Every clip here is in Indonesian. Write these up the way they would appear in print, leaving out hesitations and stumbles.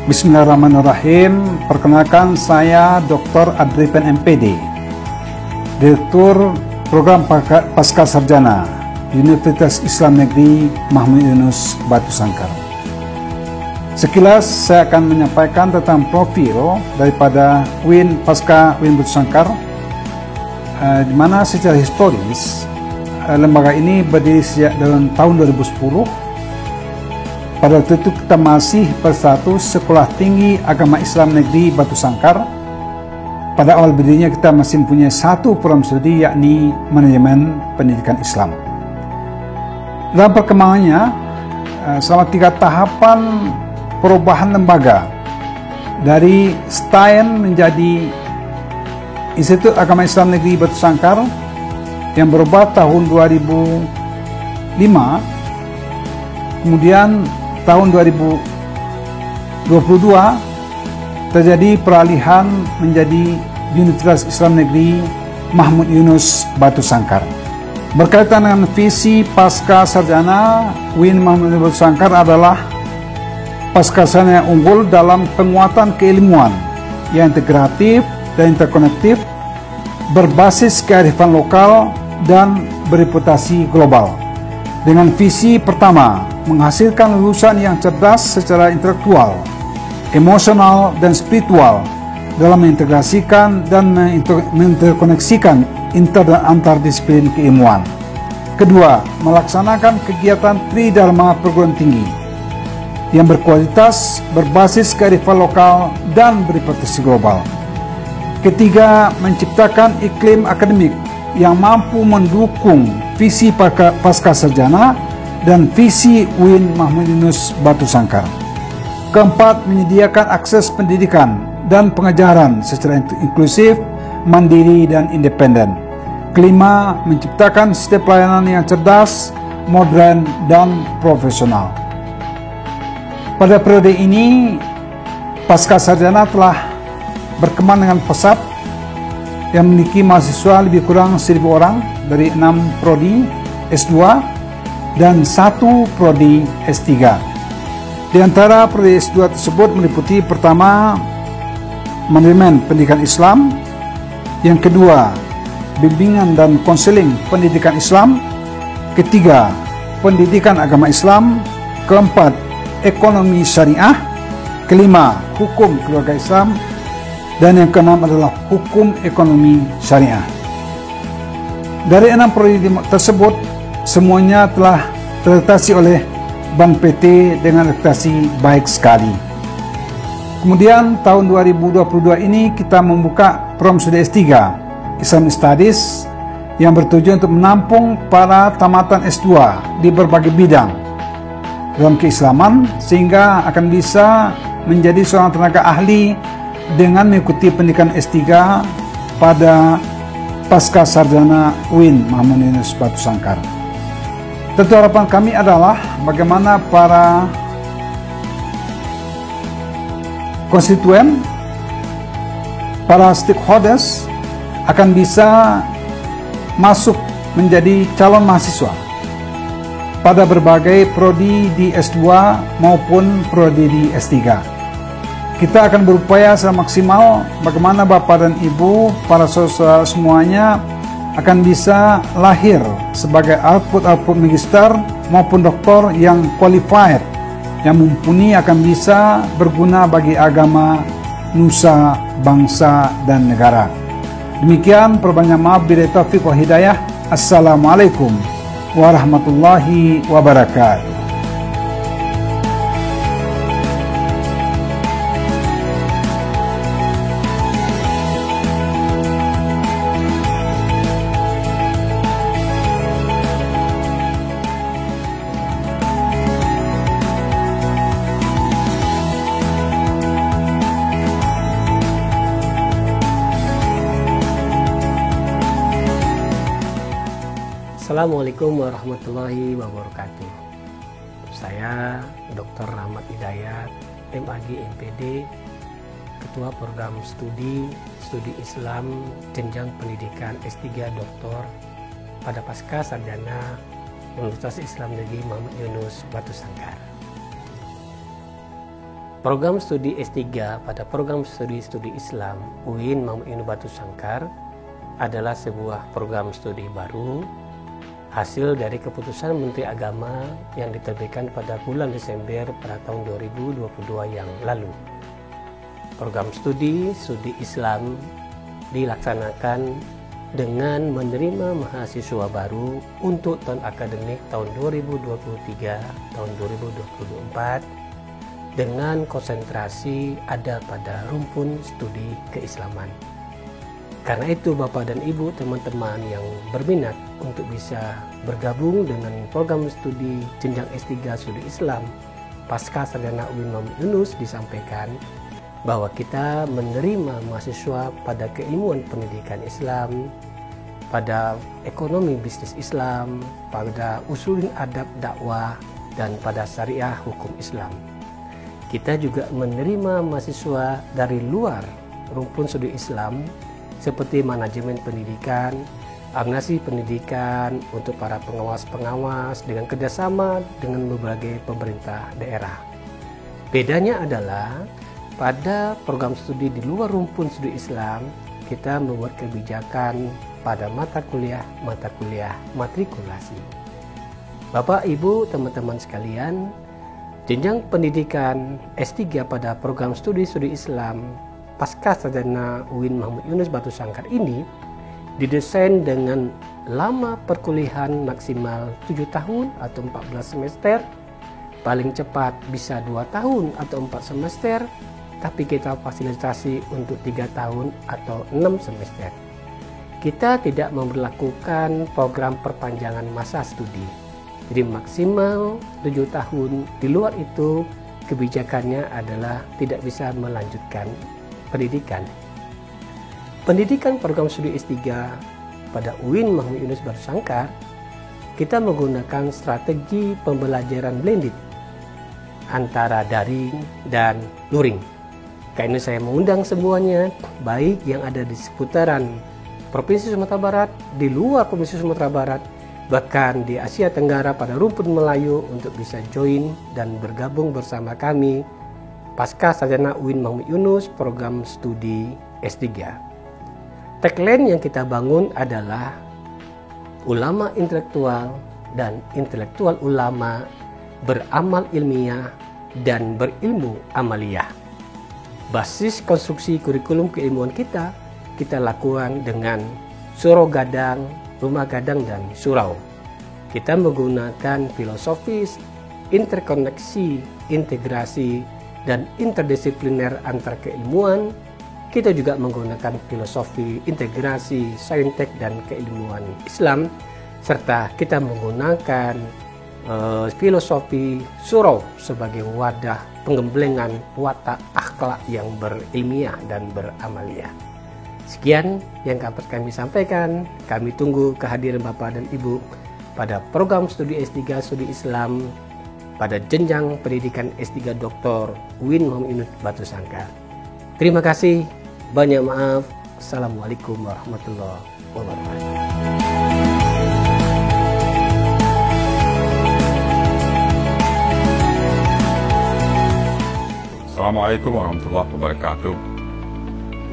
Bismillahirrahmanirrahim. Perkenalkan, saya Dr. Adripen MPD, Direktur Program Pasca Sarjana Universitas Islam Negeri Mahmud Yunus Batu Sangkar. Sekilas saya akan menyampaikan tentang profil daripada UIN Pasca UIN Batu Sangkar, di mana secara historis lembaga ini berdiri sejak tahun 2010. Pada waktu itu kita masih berstatus Sekolah Tinggi Agama Islam Negeri Batu Sangkar. Pada awal berdirinya kita masih mempunyai satu program studi, yakni Manajemen Pendidikan Islam. Dalam perkembangannya, selama 3 tahapan perubahan lembaga dari STAIN menjadi Institut Agama Islam Negeri Batu Sangkar yang berubah tahun 2005, kemudian tahun 2022 terjadi peralihan menjadi Universitas Islam Negeri Mahmud Yunus Batu Sangkar. Berkaitan dengan visi pasca sarjana, UIN Mahmud Yunus Batu Sangkar adalah pasca sarjana yang unggul dalam penguatan keilmuan yang integratif dan interkonektif, berbasis kearifan lokal dan bereputasi global. Dengan visi pertama, menghasilkan lulusan yang cerdas secara intelektual, emosional, dan spiritual dalam mengintegrasikan dan menginterkoneksikan inter dan antar disiplin keilmuan. Kedua, melaksanakan kegiatan Tridharma perguruan tinggi yang berkualitas, berbasis kearifan lokal, dan bereputasi global. Ketiga, menciptakan iklim akademik yang mampu mendukung visi pasca sarjana dan visi UIN Mahmud Yunus Batu Sangkar. Keempat, menyediakan akses pendidikan dan pengajaran secara inklusif, mandiri, dan independen. Kelima, menciptakan sistem pelayanan yang cerdas, modern, dan profesional. Pada periode ini, pasca sarjana telah berkembang dengan pesat, yang memiliki mahasiswa lebih kurang 1.000 orang dari 6 prodi S2 dan 1 prodi S3. Di antara prodi S2 tersebut meliputi pertama, Manajemen Pendidikan Islam, yang kedua, Bimbingan dan Konseling Pendidikan Islam, ketiga, Pendidikan Agama Islam, keempat, Ekonomi Syariah, kelima, Hukum Keluarga Islam, dan yang keenam adalah Hukum Ekonomi Syariah. Dari 6 prodi tersebut, semuanya telah terakreditasi oleh Bank PT dengan akreditasi baik sekali. Kemudian tahun 2022 ini kita membuka program studi S3 Islam Studies yang bertujuan untuk menampung para tamatan S2 di berbagai bidang dalam keislaman, sehingga akan bisa menjadi seorang tenaga ahli dengan mengikuti pendidikan S3 pada pasca sarjana UIN Mahmud Yunus Batu Sangkar. Tentu harapan kami adalah bagaimana para konstituen, para stakeholders akan bisa masuk menjadi calon mahasiswa pada berbagai prodi di S2 maupun prodi di S3. Kita akan berupaya secara maksimal bagaimana Bapak dan Ibu, para saudara semuanya akan bisa lahir sebagai output magister maupun doktor yang qualified, yang mumpuni, akan bisa berguna bagi agama, nusa, bangsa, dan negara. Demikian, perbanyak maaf, billahi taufiq wal hidayah. Assalamualaikum warahmatullahi wabarakatuh. Assalamualaikum warahmatullahi wabarakatuh. Saya Dr. Rahmat Hidayat, MAG MPD, Ketua Program Studi Islam Jenjang Pendidikan S3 Doktor pada pasca sarjana Universitas Islam Negeri Mahmud Yunus Batu Sangkar. Program studi S3 pada program studi Islam UIN Mahmud Yunus Batu Sangkar adalah sebuah program studi baru hasil dari keputusan Menteri Agama yang diterbitkan pada bulan Desember pada tahun 2022 yang lalu. Program studi Islam dilaksanakan dengan menerima mahasiswa baru untuk tahun akademik tahun 2023 tahun 2024 dengan konsentrasi ada pada rumpun studi keislaman. Karena itu Bapak dan Ibu teman-teman yang berminat untuk bisa bergabung dengan program studi jenjang S3 Studi Islam pasca sarjana UIN Mahmud Yunus disampaikan bahwa kita menerima mahasiswa pada keilmuan pendidikan Islam, pada ekonomi bisnis Islam, pada usulin adab dakwah, dan pada syariah hukum Islam. Kita juga menerima mahasiswa dari luar rumpun studi Islam seperti manajemen pendidikan, administrasi pendidikan untuk para pengawas-pengawas dengan kerjasama dengan berbagai pemerintah daerah. Bedanya adalah pada program studi di luar rumpun studi Islam, kita membuat kebijakan pada mata kuliah matrikulasi. Bapak, Ibu, teman-teman sekalian, jenjang pendidikan S3 pada program studi Islam pasca sarjana UIN Mahmud Yunus Batu Sangkar ini didesain dengan lama perkuliahan maksimal 7 tahun atau 14 semester, paling cepat bisa 2 tahun atau 4 semester, tapi kita fasilitasi untuk 3 tahun atau 6 semester. Kita tidak memberlakukan program perpanjangan masa studi. Jadi maksimal 7 tahun, di luar itu kebijakannya adalah tidak bisa melanjutkan pendidikan. Pendidikan program studi S3 pada UIN Mahmud Yunus Batu Sangkar, kita menggunakan strategi pembelajaran blended antara daring dan luring. Karena saya mengundang semuanya, baik yang ada di seputaran Provinsi Sumatera Barat, di luar Provinsi Sumatera Barat, bahkan di Asia Tenggara pada rumpun Melayu untuk bisa join dan bergabung bersama kami pasca sarjana UIN Mahmud Yunus program studi S3. Tagline yang kita bangun adalah ulama intelektual dan intelektual ulama beramal ilmiah dan berilmu amaliyah. Basis konstruksi kurikulum keilmuan kita lakukan dengan surau gadang, rumah gadang, dan surau. Kita menggunakan filosofis, interkoneksi, integrasi, dan interdisipliner antar keilmuan. Kita juga menggunakan filosofi, integrasi, saintek, dan keilmuan Islam, serta kita menggunakan filosofi surau sebagai wadah penggemblengan watak akhlak yang berilmiah dan beramaliyah. Sekian yang dapat kami sampaikan. Kami tunggu kehadiran Bapak dan Ibu pada program studi S3 Studi Islam pada jenjang pendidikan S3 Dr. UIN Mahmud Yunus Batu Sangkar. Terima kasih, banyak maaf. Assalamualaikum warahmatullahi wabarakatuh. Assalamualaikum warahmatullahi wabarakatuh.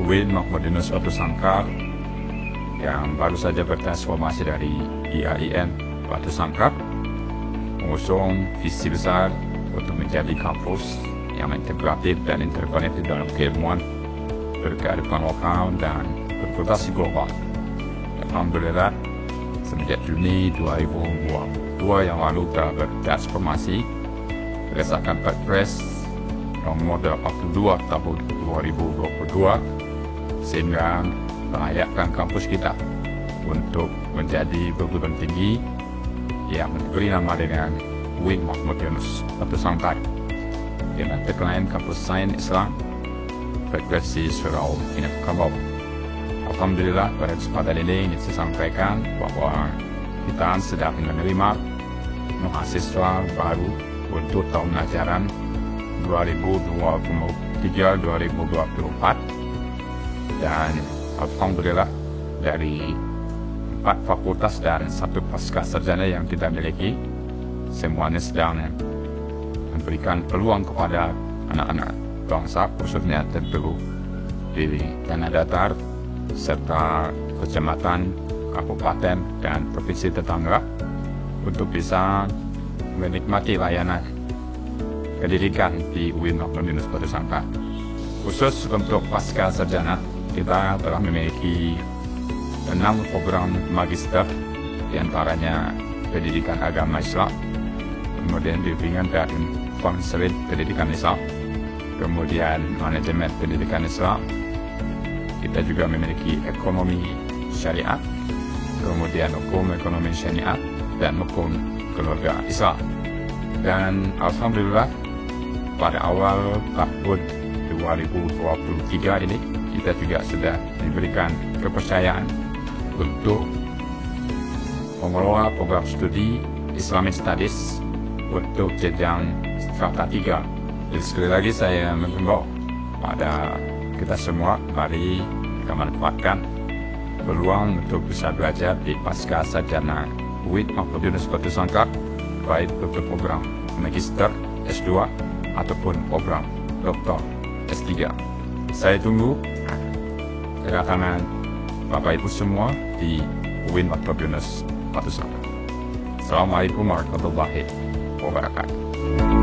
UIN Mahmud Yunus Batu Sangkar yang baru saja bertransformasi dari IAIN Batu Sangkar mengusung visi besar untuk menjadi kampus yang integratif dan interkonektif dalam keilmuan, berkearifan lokal, dan berprodukasi global. Alhamdulillah, semenjak Juni 2022 yang lalu telah bertransformasi berdasarkan Perpres nomor 82 tahun 2022 sehingga melayakkan kampus kita untuk menjadi perguruan tinggi yang diberi nama dengan UIN Mahmud Yunus Batu Sangkar dengan tagline Kampus Sains Islam Berprestasi Surau Minangkabau. Alhamdulillah, pada kesempatan ini ingin saya sampaikan bahwa kita sedang menerima mahasiswa baru untuk tahun ajaran 2023-2024, dan alhamdulillah dari 4 fakultas dan 1 pasca sarjana yang kita miliki, semuanya sedang memberikan peluang kepada anak-anak bangsa, khususnya tentu di tanah datar serta kecamatan, kabupaten, dan provinsi tetangga untuk bisa menikmati layanan pendidikan di UIN Mahmud Yunus Batu Sangkar. Khusus untuk pasca sarjana, kita telah memiliki 6 program magister, diantaranya pendidikan agama Islam, kemudian bimbingan dan konseling pendidikan Islam, kemudian manajemen pendidikan Islam. Kita juga memiliki ekonomi syariat, kemudian hukum ekonomi syariat, dan hukum keluarga Islam. Dan alhamdulillah pada awal tahun 2023 ini kita juga sudah diberikan kepercayaan untuk mengelola program studi Islamic Studies untuk jenjang strata 3. Jadi sekali lagi saya menghimbau pada kita semua, mari kita manfaatkan peluang untuk bisa belajar di pasca sarjana UIN Mahmud Yunus Batu Sangkar, baik untuk program magister S2 ataupun program doktor S3. Saya tunggu kedatangan Bapak Ibu semua di UIN Mahmud Yunus Batu Sangkar. Assalamualaikum warahmatullahi wabarakatuh.